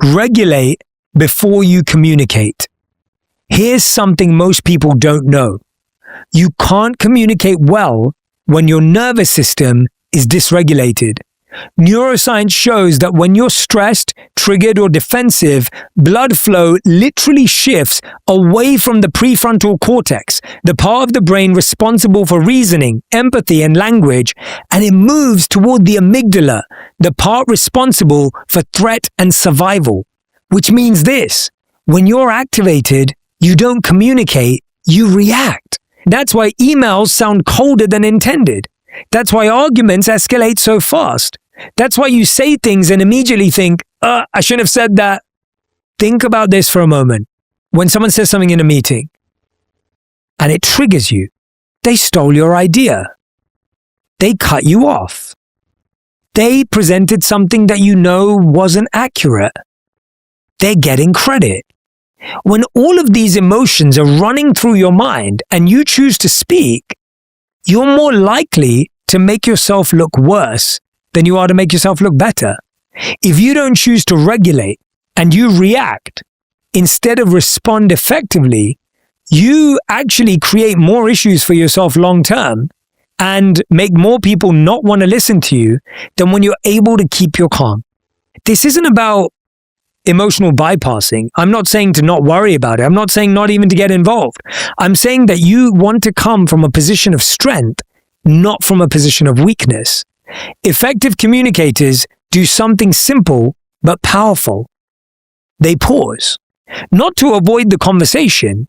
Regulate before you communicate. Here's something most people don't know. You can't communicate well when your nervous system is dysregulated. Neuroscience shows that when you're stressed, triggered, or defensive, blood flow literally shifts away from the prefrontal cortex, the part of the brain responsible for reasoning, empathy, and language, and it moves toward the amygdala, the part responsible for threat and survival. Which means this: when you're activated, you don't communicate, you react. That's why emails sound colder than intended. That's why arguments escalate so fast. That's why you say things and immediately think, I shouldn't have said that. Think about this for a moment. When someone says something in a meeting and it triggers you, they stole your idea. They cut you off. They presented something that you know wasn't accurate. They're getting credit. When all of these emotions are running through your mind and you choose to speak, you're more likely to make yourself look worse than you are to make yourself look better. If you don't choose to regulate and you react instead of respond effectively, you actually create more issues for yourself long term and make more people not want to listen to you than when you're able to keep your calm. This isn't about emotional bypassing. I'm not saying to not worry about it. I'm not saying not even to get involved. I'm saying that you want to come from a position of strength, not from a position of weakness. Effective communicators do something simple but powerful. They pause, not to avoid the conversation,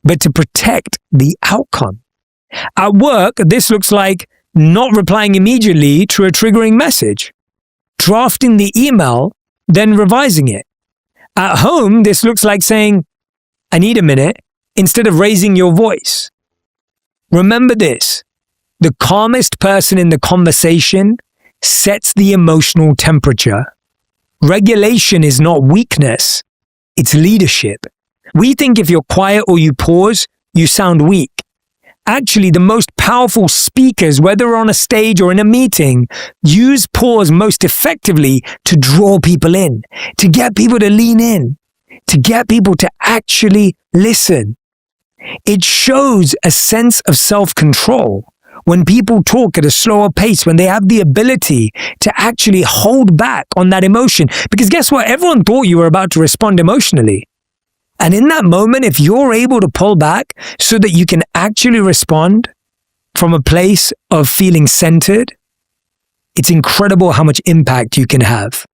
but to protect the outcome. At work, this looks like not replying immediately to a triggering message, drafting the email, then revising it. At home, this looks like saying, I need a minute, instead of raising your voice. Remember this: the calmest person in the conversation sets the emotional temperature. Regulation is not weakness, it's leadership. We think if you're quiet or you pause, you sound weak. Actually, the most powerful speakers, whether on a stage or in a meeting, use pause most effectively to draw people in, to get people to lean in, to get people to actually listen. It shows a sense of self-control. When people talk at a slower pace, when they have the ability to actually hold back on that emotion. Because guess what? Everyone thought you were about to respond emotionally. And in that moment, if you're able to pull back so that you can actually respond from a place of feeling centered, it's incredible how much impact you can have.